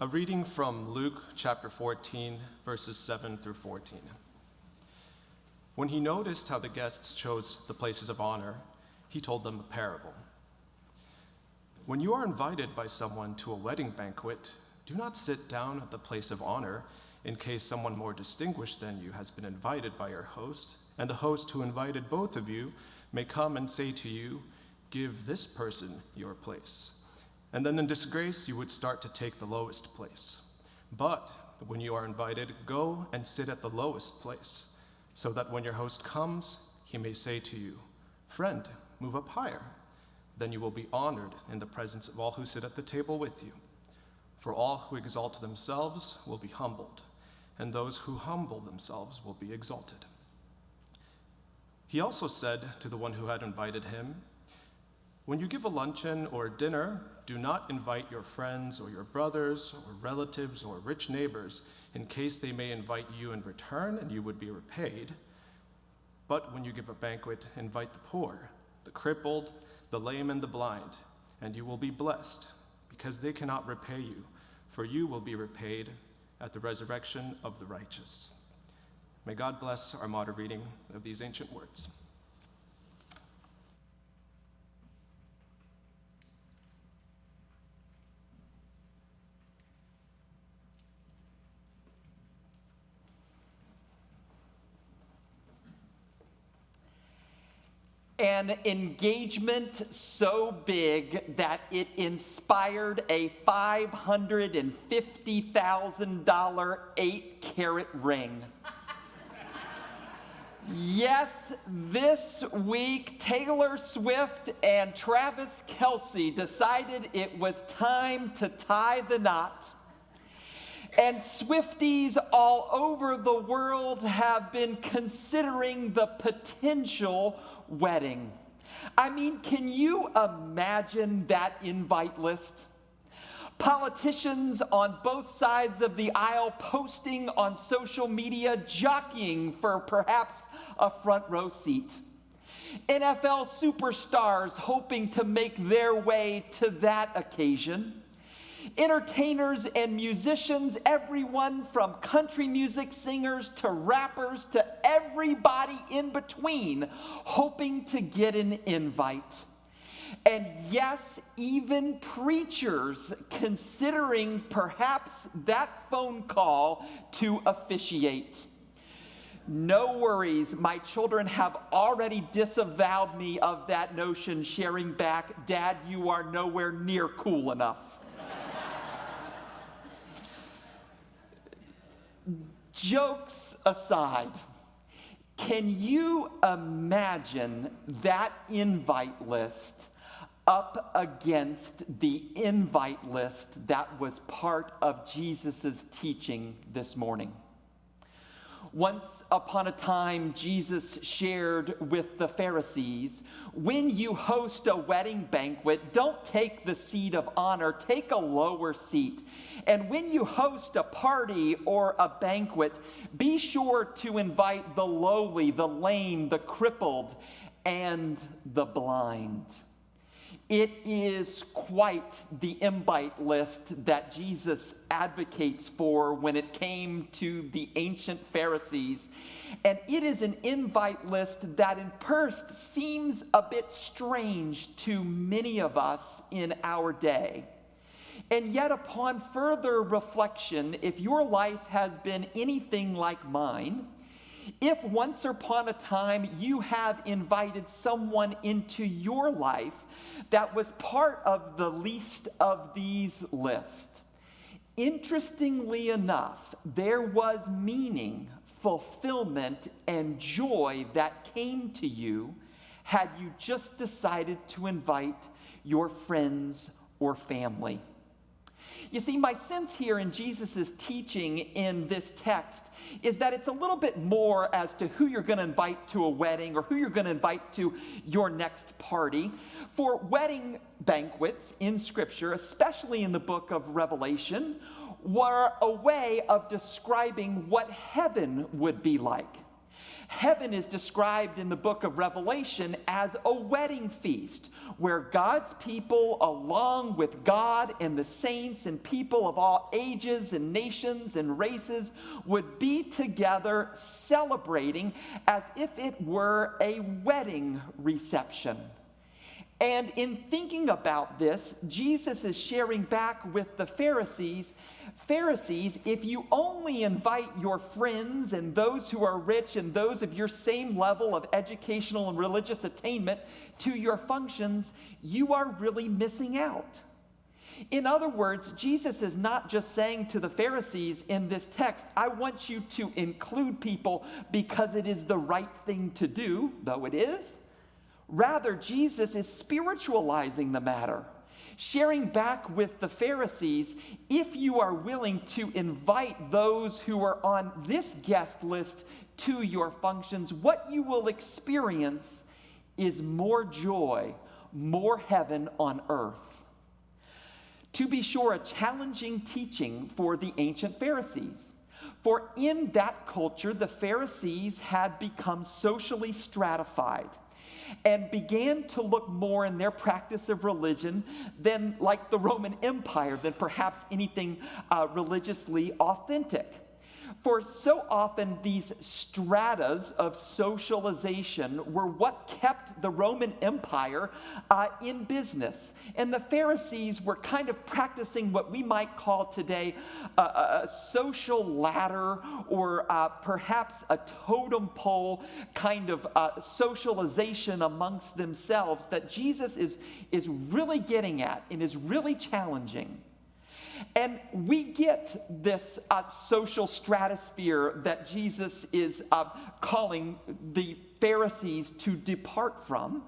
A reading from Luke chapter 14, verses 7 through 14. When he noticed how the guests chose the places of honor, he told them a parable. When you are invited by someone to a wedding banquet, do not sit down at the place of honor in case someone more distinguished than you has been invited by your host, and the host who invited both of you may come and say to you, "Give this person your place." And then in disgrace, you would start to take the lowest place. But when you are invited, go and sit at the lowest place, so that when your host comes, he may say to you, "Friend, move up higher." Then you will be honored in the presence of all who sit at the table with you. For all who exalt themselves will be humbled, and those who humble themselves will be exalted. He also said to the one who had invited him, "When you give a luncheon or a dinner, do not invite your friends or your brothers or relatives or rich neighbors in case they may invite you in return and you would be repaid. But when you give a banquet, invite the poor, the crippled, the lame, and the blind, and you will be blessed, because they cannot repay you, for you will be repaid at the resurrection of the righteous." May God bless our modern reading of these ancient words. An engagement so big that it inspired a $550,000 8-carat ring. Yes, this week, Taylor Swift and Travis Kelce decided it was time to tie the knot. And Swifties all over the world have been considering the potential wedding. I mean, can you imagine that invite list? Politicians on both sides of the aisle posting on social media, jockeying for perhaps a front row seat. NFL superstars hoping to make their way to that occasion. Entertainers and musicians, everyone from country music singers to rappers to everybody in between, hoping to get an invite. And yes, even preachers considering perhaps that phone call to officiate. No worries, my children have already disavowed me of that notion, sharing back, "Dad, you are nowhere near cool enough." Jokes aside, can you imagine that invite list up against the invite list that was part of Jesus' teaching this morning? Once upon a time, Jesus shared with the Pharisees, when you host a wedding banquet, don't take the seat of honor, take a lower seat. And when you host a party or a banquet, be sure to invite the lowly, the lame, the crippled, and the blind. It is quite the invite list that Jesus advocates for when it came to the ancient Pharisees. And it is an invite list that in first seems a bit strange to many of us in our day. And yet upon further reflection, if your life has been anything like mine, if once upon a time you have invited someone into your life that was part of the least of these lists, interestingly enough, there was meaning, fulfillment, and joy that came to you had you just decided to invite your friends or family. You see, my sense here in Jesus' teaching in this text is that it's a little bit more as to who you're going to invite to a wedding or who you're going to invite to your next party. For wedding banquets in Scripture, especially in the book of Revelation, were a way of describing what heaven would be like. Heaven is described in the book of Revelation as a wedding feast where God's people, along with God and the saints and people of all ages and nations and races, would be together celebrating as if it were a wedding reception. And in thinking about this, Jesus is sharing back with the Pharisees, if you only invite your friends and those who are rich and those of your same level of educational and religious attainment to your functions, you are really missing out. In other words, Jesus is not just saying to the Pharisees in this text, I want you to include people because it is the right thing to do, though it is. Rather, Jesus is spiritualizing the matter, sharing back with the Pharisees, if you are willing to invite those who are on this guest list to your functions, what you will experience is more joy, more heaven on earth. To be sure, a challenging teaching for the ancient Pharisees. For in that culture, the Pharisees had become socially stratified and began to look more in their practice of religion than like the Roman Empire, than perhaps anything religiously authentic. For so often these stratas of socialization were what kept the Roman Empire in business. And the Pharisees were kind of practicing what we might call today a social ladder, or perhaps a totem pole kind of socialization amongst themselves that Jesus is really getting at and is really challenging. And we get this social stratosphere that Jesus is calling the Pharisees to depart from.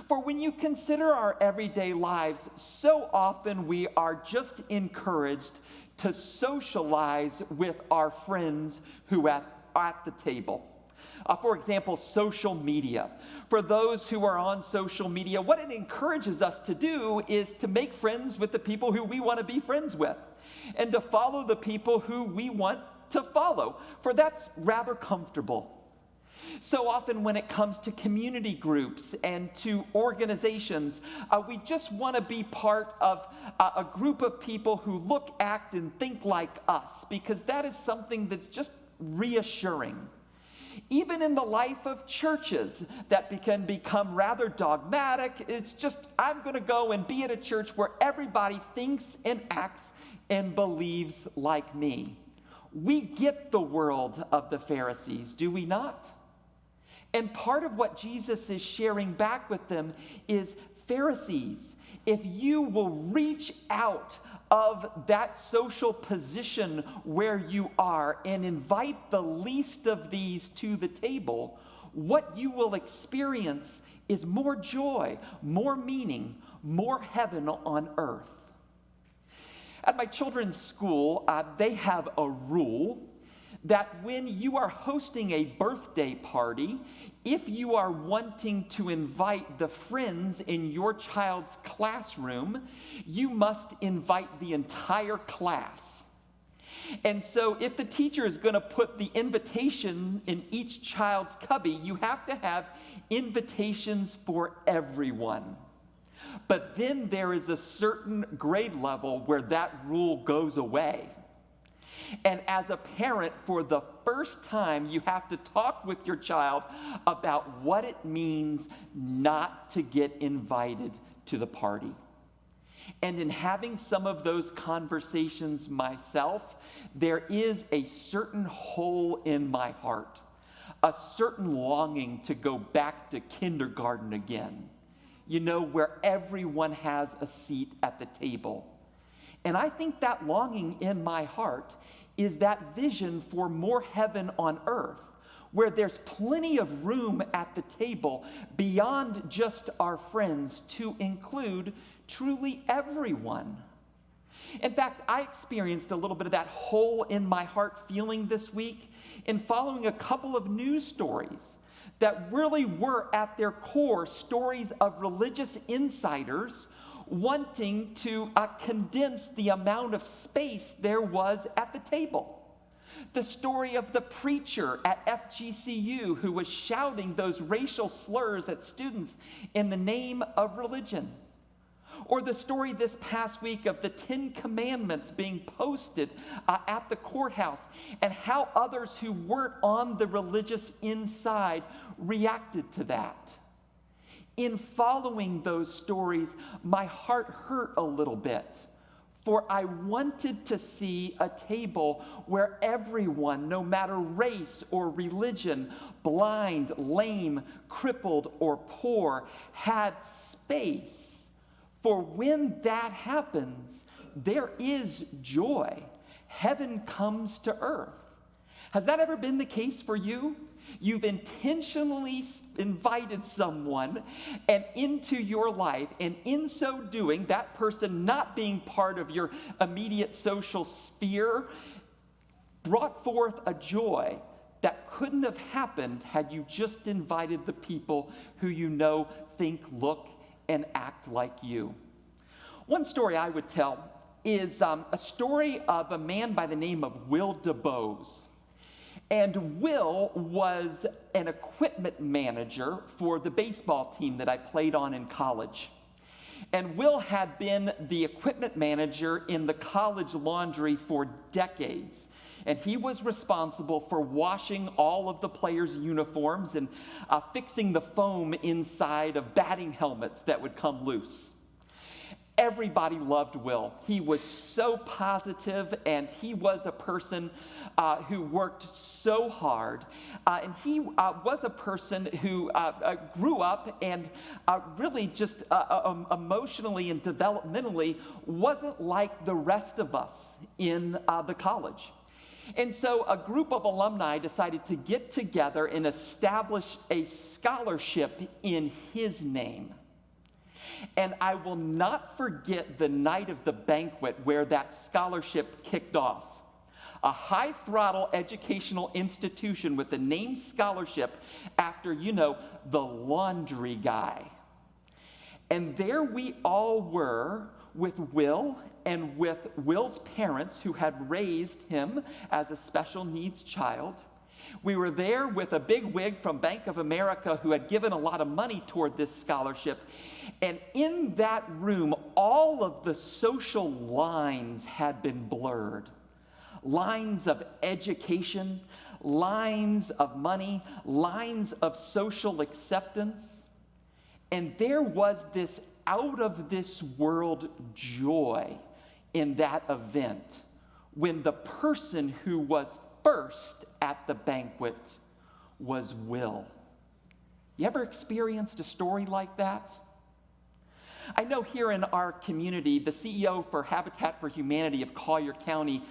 For when you consider our everyday lives, so often we are just encouraged to socialize with our friends who are at the table. For example, social media. For those who are on social media, what it encourages us to do is to make friends with the people who we want to be friends with, and to follow the people who we want to follow, for that's rather comfortable. So often when it comes to community groups and to organizations, we just want to be part of a group of people who look, act, and think like us, because that is something that's just reassuring. Even in the life of churches that can become rather dogmatic, it's just, I'm going to go and be at a church where everybody thinks and acts and believes like me. We get the world of the Pharisees, do we not? And part of what Jesus is sharing back with them is, Pharisees, if you will reach out of that social position where you are and invite the least of these to the table, what you will experience is more joy, more meaning, more heaven on earth. At my children's school, they have a rule that when you are hosting a birthday party, if you are wanting to invite the friends in your child's classroom, you must invite the entire class. And so if the teacher is going to put the invitation in each child's cubby, you have to have invitations for everyone. But then there is a certain grade level where that rule goes away. And as a parent, for the first time, you have to talk with your child about what it means not to get invited to the party. And in having some of those conversations myself, there is a certain hole in my heart, a certain longing to go back to kindergarten again, where everyone has a seat at the table. And I think that longing in my heart is that vision for more heaven on earth, where there's plenty of room at the table beyond just our friends to include truly everyone. In fact, I experienced a little bit of that hole in my heart feeling this week in following a couple of news stories that really were at their core stories of religious insiders wanting to condense the amount of space there was at the table. The story of the preacher at FGCU who was shouting those racial slurs at students in the name of religion. Or the story this past week of the 10 Commandments being posted at the courthouse, and how others who weren't on the religious inside reacted to that. In following those stories, my heart hurt a little bit, for I wanted to see a table where everyone, no matter race or religion, blind, lame, crippled, or poor, had space. For when that happens, there is joy. Heaven comes to earth. Has that ever been the case for you? You've intentionally invited someone and into your life, and in so doing, that person not being part of your immediate social sphere brought forth a joy that couldn't have happened had you just invited the people who you know, think, look, and act like you. One story I would tell is a story of a man by the name of Will DeBose. And Will was an equipment manager for the baseball team that I played on in college. And Will had been the equipment manager in the college laundry for decades. And he was responsible for washing all of the players' uniforms and fixing the foam inside of batting helmets that would come loose. Everybody loved Will. He was so positive, and he was a person who worked so hard. And he was a person who grew up and really just emotionally and developmentally wasn't like the rest of us in the college. And so a group of alumni decided to get together and establish a scholarship in his name. And I will not forget the night of the banquet where that scholarship kicked off. A high-throttle educational institution with the name scholarship after, the laundry guy. And there we all were with Will and with Will's parents who had raised him as a special needs child. We were there with a big wig from Bank of America who had given a lot of money toward this scholarship. And in that room, all of the social lines had been blurred. Lines of education, lines of money, lines of social acceptance. And there was this out-of-this-world joy in that event when the person who was first at the banquet was Will. You ever experienced a story like that? I know here in our community, the CEO for Habitat for Humanity of Collier County,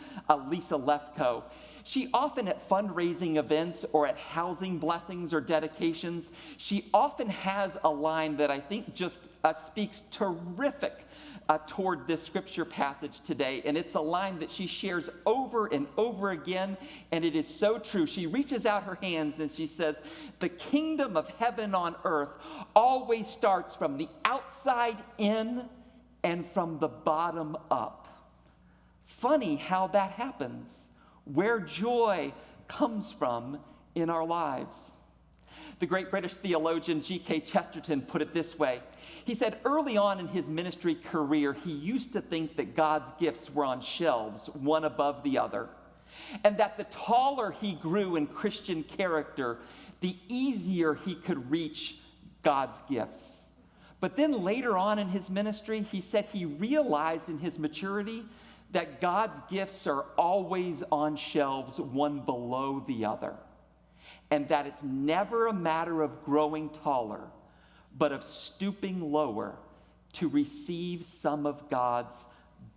Lisa Lefko, she often at fundraising events or at housing blessings or dedications, she often has a line that I think just speaks terrific toward this scripture passage today. And it's a line that she shares over and over again, and it is so true. She reaches out her hands and she says, "The kingdom of heaven on earth always starts from the outside in and from the bottom up." Funny how that happens, where joy comes from in our lives. The great British theologian G.K. Chesterton put it this way. He said early on in his ministry career, he used to think that God's gifts were on shelves, one above the other, and that the taller he grew in Christian character, the easier he could reach God's gifts. But then later on in his ministry, he said he realized in his maturity that God's gifts are always on shelves, one below the other. And that it's never a matter of growing taller, but of stooping lower to receive some of God's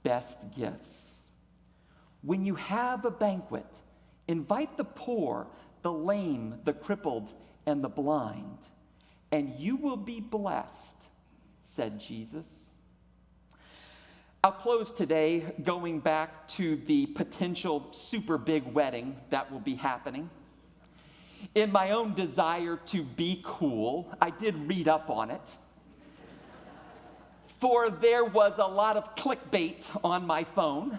best gifts. When you have a banquet, invite the poor, the lame, the crippled, and the blind, and you will be blessed, said Jesus. I'll close today going back to the potential super big wedding that will be happening. In my own desire to be cool, I did read up on it. For there was a lot of clickbait on my phone.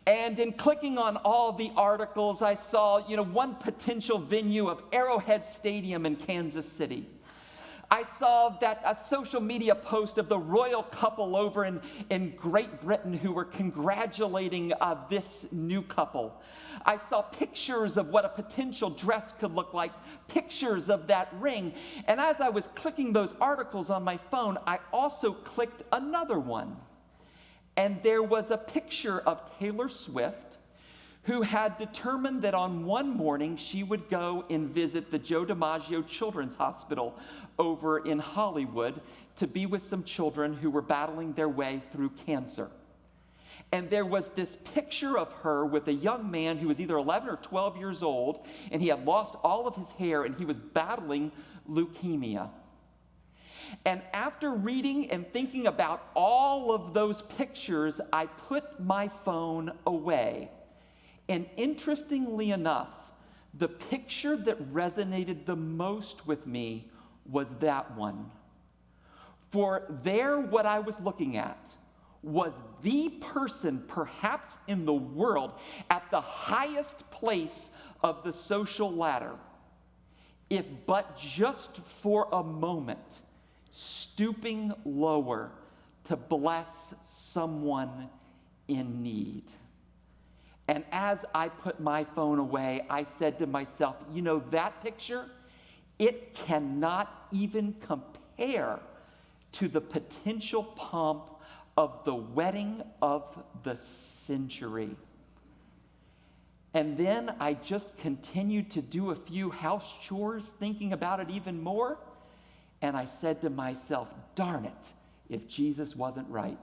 And in clicking on all the articles, I saw, one potential venue of Arrowhead Stadium in Kansas City. I saw that a social media post of the royal couple over in Great Britain who were congratulating this new couple. I saw pictures of what a potential dress could look like, pictures of that ring. And as I was clicking those articles on my phone, I also clicked another one. And there was a picture of Taylor Swift, who had determined that on one morning she would go and visit the Joe DiMaggio Children's Hospital over in Hollywood to be with some children who were battling their way through cancer. And there was this picture of her with a young man who was either 11 or 12 years old, and he had lost all of his hair, and he was battling leukemia. And after reading and thinking about all of those pictures, I put my phone away. And interestingly enough, the picture that resonated the most with me was that one. For there, what I was looking at was the person, perhaps in the world, at the highest place of the social ladder, if but just for a moment, stooping lower to bless someone in need. And as I put my phone away, I said to myself, that picture, it cannot even compare to the potential pomp of the wedding of the century. And then I just continued to do a few house chores, thinking about it even more. And I said to myself, darn it, if Jesus wasn't right.